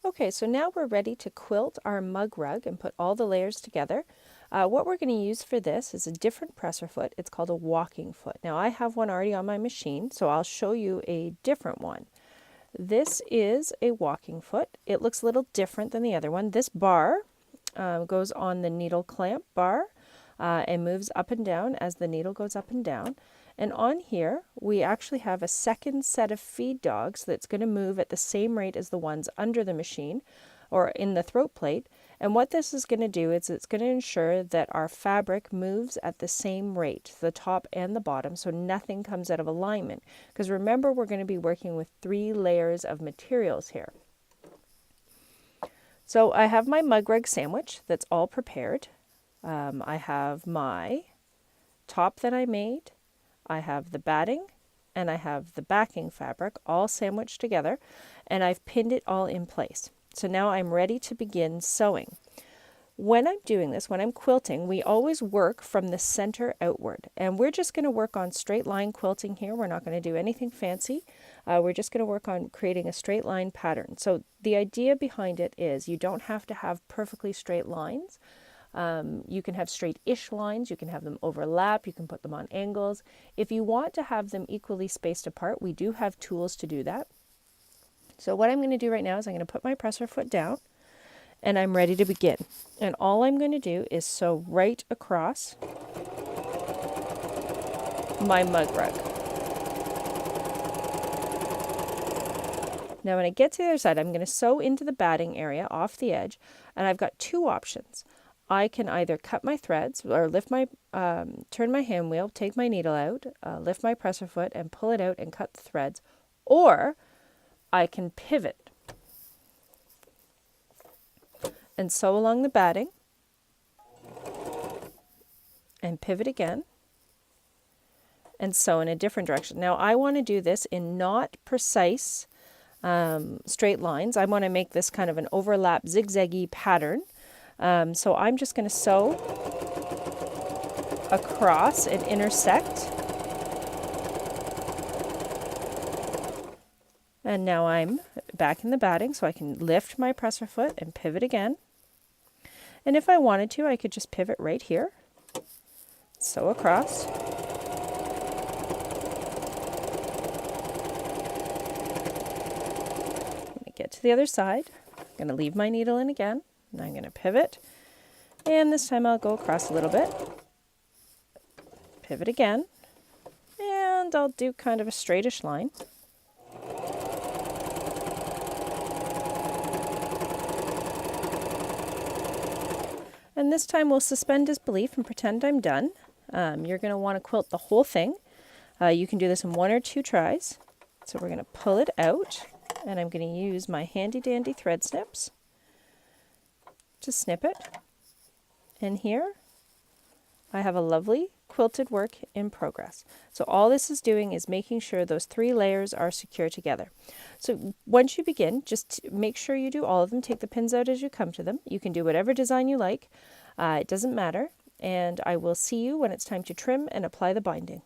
Okay, so now we're ready to quilt our mug rug and put all the layers together. What we're going to use for this is a different presser foot. It's called a walking foot. Now I have one already on my machine, so I'll show you a different one. This is a walking foot. It looks a little different than the other one. This bar goes on the needle clamp bar and moves up and down as the needle goes up and down. And on here, we actually have a second set of feed dogs that's going to move at the same rate as the ones under the machine or in the throat plate. And what this is going to do is it's going to ensure that our fabric moves at the same rate, the top and the bottom, so nothing comes out of alignment. Because remember, we're going to be working with 3 layers of materials here. So I have my mug rug sandwich that's all prepared. I have my top that I made. I have the batting and I have the backing fabric all sandwiched together, and I've pinned it all in place. So now I'm ready to begin sewing. When I'm doing this, when I'm quilting, we always work from the center outward, and we're just going to work on straight line quilting here. We're not going to do anything fancy. We're just going to work on creating a straight line pattern. So the idea behind it is you don't have to have perfectly straight lines. You can have straight-ish lines, you can have them overlap, you can put them on angles. If you want to have them equally spaced apart, we do have tools to do that. So what I'm going to do right now is I'm going to put my presser foot down and I'm ready to begin. And all I'm going to do is sew right across my mug rug. Now when I get to the other side, I'm going to sew into the batting area off the edge, and I've got 2 options. I can either cut my threads or turn my hand wheel, take my needle out, lift my presser foot and pull it out and cut the threads, or I can pivot and sew along the batting and pivot again and sew in a different direction. Now I want to do this in not precise straight lines. I want to make this kind of an overlap zigzaggy pattern. So I'm just going to sew across and intersect. And now I'm back in the batting, so I can lift my presser foot and pivot again. And if I wanted to, I could just pivot right here, sew across. Let me get to the other side. I'm going to leave my needle in again. And I'm going to pivot, and this time I'll go across a little bit, pivot again, and I'll do kind of a straightish line. And this time we'll suspend disbelief and pretend I'm done. You're going to want to quilt the whole thing. You can do this in 1 or 2 tries. So we're going to pull it out, and I'm going to use my handy dandy thread snips to snip it. And here I have a lovely quilted work in progress. So all this is doing is making sure those 3 layers are secure together. So once you begin, just make sure you do all of them. Take the pins out as you come to them. You can do whatever design you like. It doesn't matter. And I will see you when it's time to trim and apply the binding.